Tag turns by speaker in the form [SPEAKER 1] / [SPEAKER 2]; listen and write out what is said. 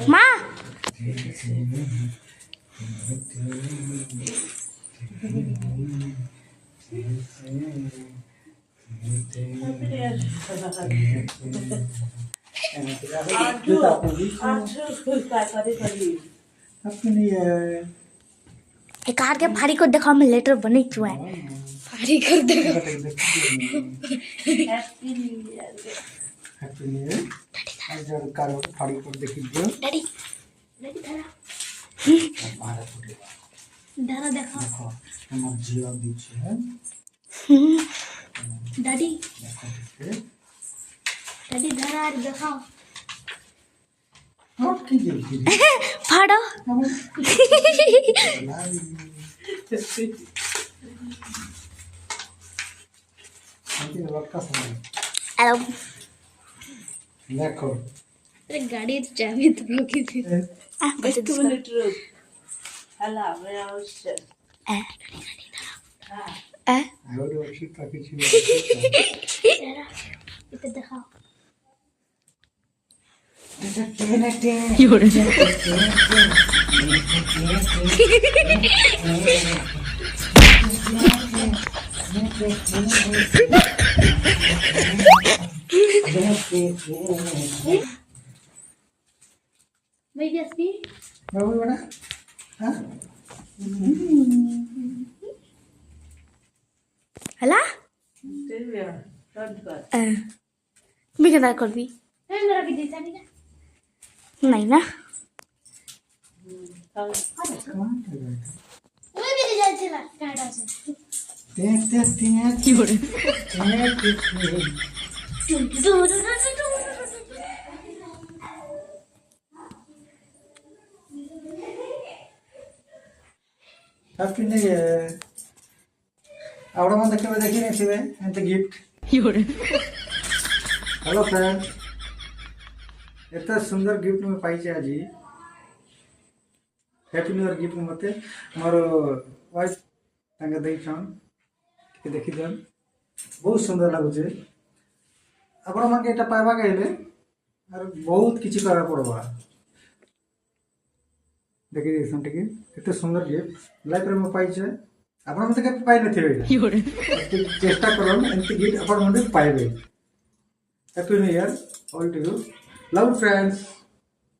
[SPEAKER 1] माँ एक कार के फाड़ी को देखो मैं लेटर बने क्यों है फाड़ी कर देखो
[SPEAKER 2] हैप्पी न्यू ईयर आज कार फाड़ी कर देखि दियो
[SPEAKER 1] डैडी डैडी धरा धरा देखो
[SPEAKER 2] हमर जीवा दी है
[SPEAKER 1] डैडी डैडी धरा देखो
[SPEAKER 2] और की देखि
[SPEAKER 1] फाड़ो
[SPEAKER 2] अंतिम वक्त का समय
[SPEAKER 1] हेलो
[SPEAKER 2] देखो
[SPEAKER 1] अरे गाड़ी चाबी तो रोकी थी बस
[SPEAKER 3] एक मिनट रुक हला मैं अवश्य
[SPEAKER 2] और अच्छी ताकि छी
[SPEAKER 1] इधर दिखाओ मैं जैसी
[SPEAKER 2] बाबू बड़ा हां
[SPEAKER 1] हला
[SPEAKER 3] दिव्या डोंट कर
[SPEAKER 1] मैं क्या कर भी मेरा भी देता नहीं ना नहीं ना मैं भी जा चला काटा से
[SPEAKER 2] ते
[SPEAKER 1] की हो रहे
[SPEAKER 2] हैप्पी न्यू ईयर आवड़ा मन देखबे देखि नै थिबे एंत गिफ्ट हेलो फ्रेंड एता सुंदर गिफ्ट में पाई आज हैप्पी न्यू ईयर गिफ्ट मते मोर वाइफ तांगे दई छन के देखि दन बहुत सुंदर लागु छे आपण मन के एटा पाइबा कहले और बहुत किछि करा पड़बा देखि देसन टिके केते सुंदर गिफ्ट लाइफ रे में पाई छे आपण मते के पाई न थिबे चेष्टा करन एंती गिफ्ट आपण मते पाइबे happy new year all to you love friends